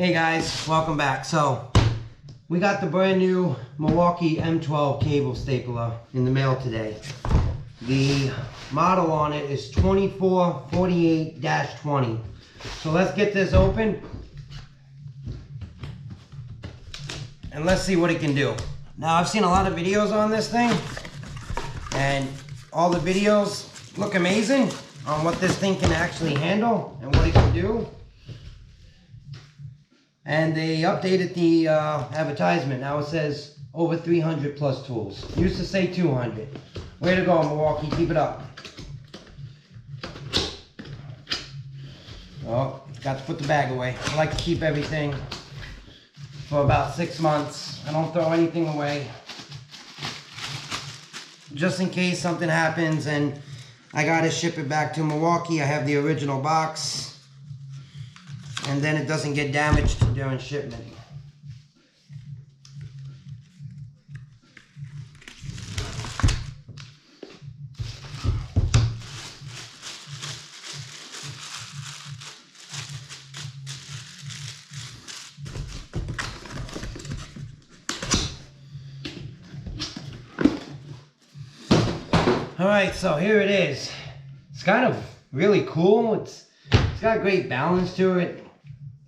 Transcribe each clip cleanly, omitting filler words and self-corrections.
Hey guys, welcome back. So we got the brand new Milwaukee M12 cable stapler in the mail today. The model on it is 2448-20. So let's get this open and let's see what it can do. Now I've seen a lot of videos on this thing and all the videos look amazing on what this thing can actually handle and what it can do. And they updated the advertisement. Now it says over 300 plus tools. Used to say 200. Way to go, Milwaukee. Keep it up. Oh, got to put the bag away. I like to keep everything for about 6 months. I don't throw anything away. Just in case something happens and I got to ship it back to Milwaukee. I have the original box. And then it doesn't get damaged during shipment. All right, so here it is. It's kind of really cool. It's got great balance to it.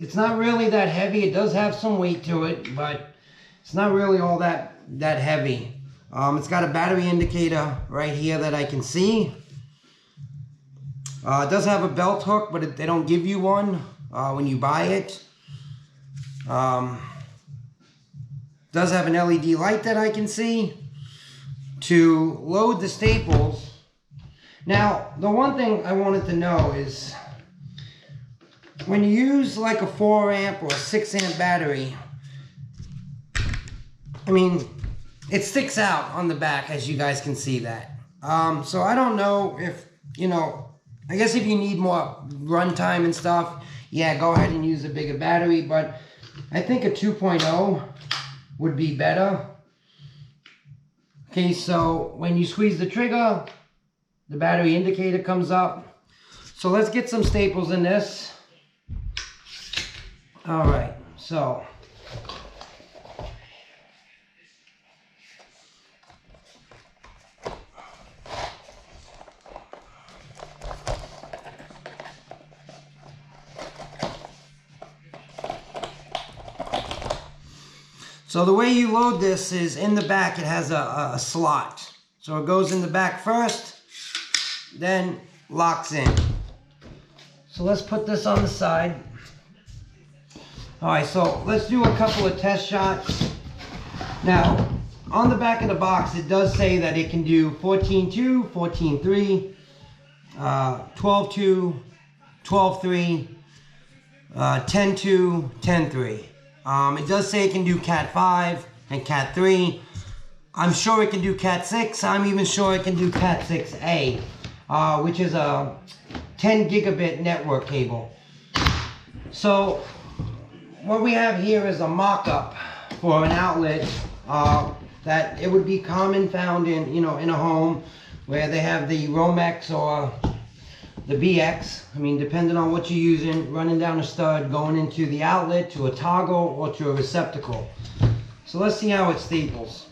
It's not really that heavy. It does have some weight to it, but it's not really all that heavy. It's got a battery indicator right here that I can see. It does have a belt hook, but they don't give you one when you buy it. Does have an LED light that I can see to load the staples. Now, the one thing I wanted to know is, when you use like a 4 amp or a 6 amp battery, I mean, it sticks out on the back, as you guys can see that. So I don't know if, I guess if you need more runtime and stuff, yeah, go ahead and use a bigger battery, but I think a 2.0 would be better. Okay, so when you squeeze the trigger, the battery indicator comes up. So let's get some staples in this. All right, so the way you load this is in the back. It has a slot, so it goes in the back first, then locks in. So let's put this on the side. All right, so let's do a couple of test shots. Now, on the back of the box, it does say that it can do 14.2, 14.3, 12.2, 12.3, 10.2, 10.3. It does say it can do Cat 5 and Cat 3. I'm sure it can do Cat 6. I'm even sure it can do Cat 6A, which is a 10 gigabit network cable. So what we have here is a mock-up for an outlet that it would be common found in, in a home where they have the Romex or the BX. I mean, depending on what you're using, running down a stud, going into the outlet, to a toggle, or to a receptacle. So let's see how it staples.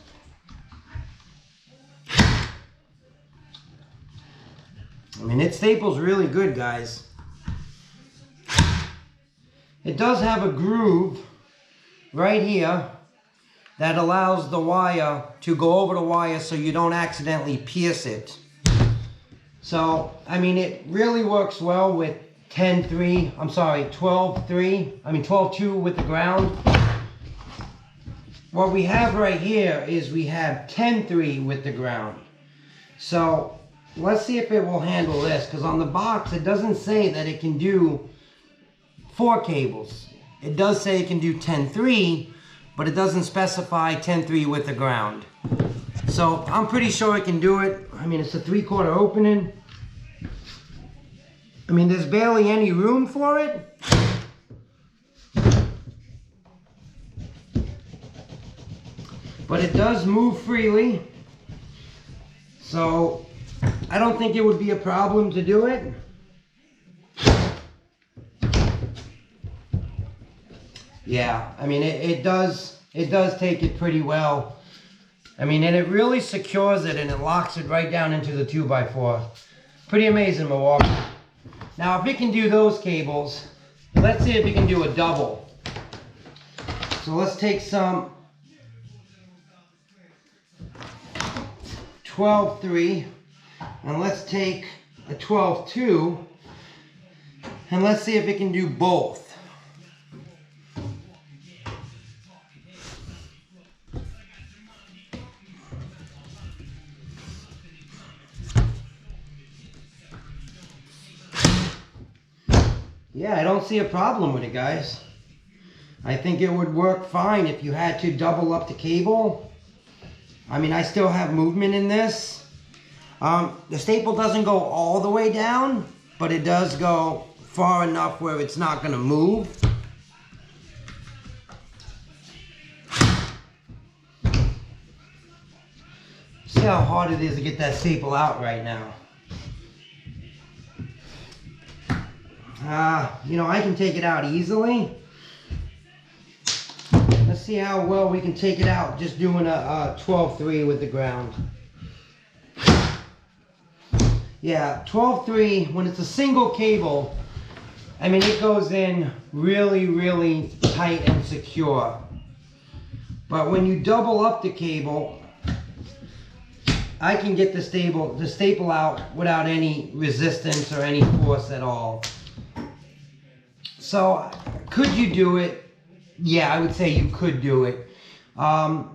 I mean, it staples really good, guys. It does have a groove right here that allows the wire to go over the wire so you don't accidentally pierce it. So, I mean, it really works well with 12.3, I mean 12.2 with the ground. What we have right here is we have 10.3 with the ground. So, let's see if it will handle this, because on the box it doesn't say that it can do 4 cables. It does say it can do 10.3, but it doesn't specify 10.3 with the ground. So I'm pretty sure it can do it. I mean, it's a 3/4 opening. I mean, there's barely any room for it. But it does move freely. So I don't think it would be a problem to do it. Yeah, I mean, it does take it pretty well. I mean, and it really secures it and it locks it right down into the 2x4. Pretty amazing, Milwaukee. Now, if it can do those cables, let's see if it can do a double. So let's take some 12-3 and let's take a 12-2 and let's see if it can do both. Yeah, I don't see a problem with it, guys. I think it would work fine if you had to double up the cable. I mean, I still have movement in this. The staple doesn't go all the way down, but it does go far enough where it's not going to move. See how hard it is to get that staple out right now. You know, I can take it out easily. Let's see how well we can take it out just doing a 12-3 with the ground. Yeah, 12-3, when it's a single cable, I mean, it goes in really, really tight and secure. But when you double up the cable, I can get the staple out without any resistance or any force at all. So, could you do it? Yeah, I would say you could do it. But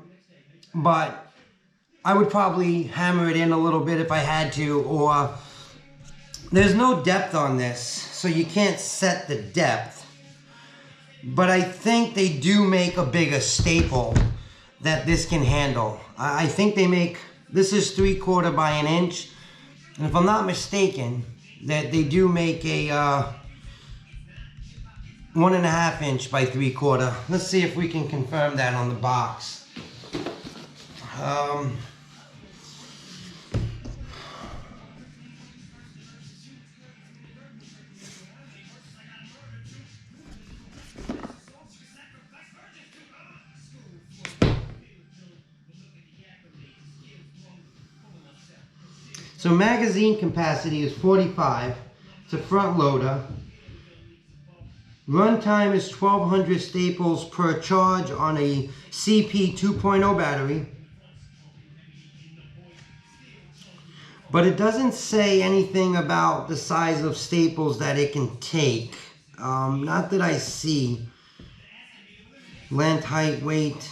I would probably hammer it in a little bit if I had to, or there's no depth on this, so you can't set the depth. But I think they do make a bigger staple that this can handle. I think they make, this is 3/4 by an inch, and if I'm not mistaken, that they do make a 1.5 inch by 3/4. Let's see if we can confirm that on the box. So magazine capacity is 45. It's a front loader. Runtime is 1200 staples per charge on a CP 2.0 battery. But it doesn't say anything about the size of staples that it can take. Not that I see. Length, height, weight.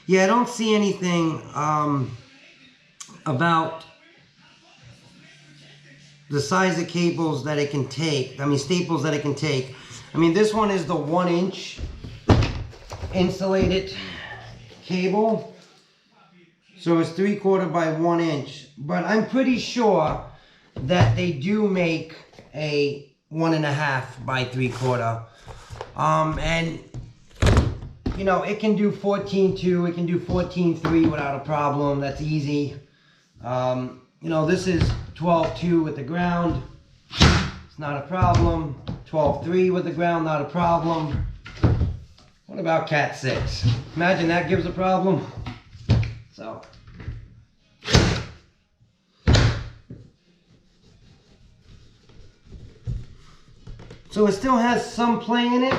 Yeah, I don't see anything about the size of cables that it can take. I mean, staples that it can take. I mean, this one is the 1 inch insulated cable. So it's 3/4 by 1 inch. But I'm pretty sure that they do make a 1.5 by 3/4. And you know, it can do 14.2, it can do 14.3 without a problem. That's easy. You know, this is 12.2 with the ground. It's not a problem. 12.3 with the ground, not a problem. What about Cat 6? Imagine that gives a problem. So. So it still has some play in it.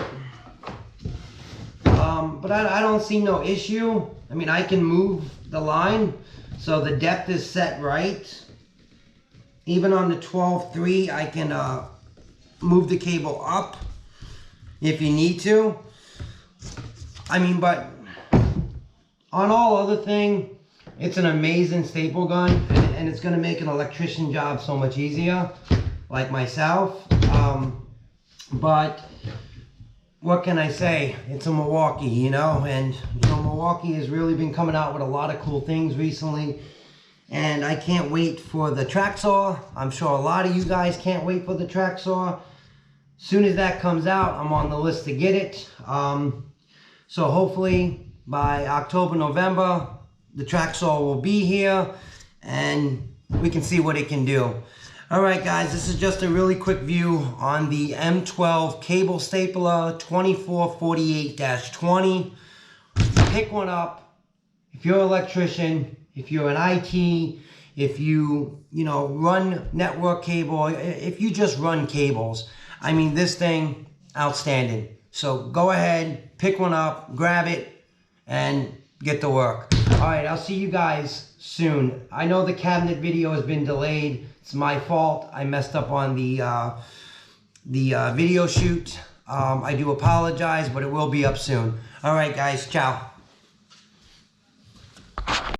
But I don't see no issue. I mean, I can move the line, so the depth is set right. Even on the 12.3, I can move the cable up if you need to. I mean, but on all other thing, it's an amazing staple gun, and it's going to make an electrician job so much easier, like myself. But what can I say? It's a Milwaukee, you know, and you know, Milwaukee has really been coming out with a lot of cool things recently, and I can't wait for the track saw. I'm sure a lot of you guys can't wait for the track saw. Soon as that comes out, I'm on the list to get it. So hopefully by October, November, the track saw will be here, and we can see what it can do. All right, guys, this is just a really quick view on the M12 cable stapler 2448-20. Pick one up. If you're an electrician, if you're an IT, if you run network cable, if you just run cables, I mean, this thing, outstanding. So go ahead, pick one up, grab it, and get to work. All right, I'll see you guys soon. I know the cabinet video has been delayed. It's my fault. I messed up on the video shoot. I do apologize, but it will be up soon. All right, guys, ciao.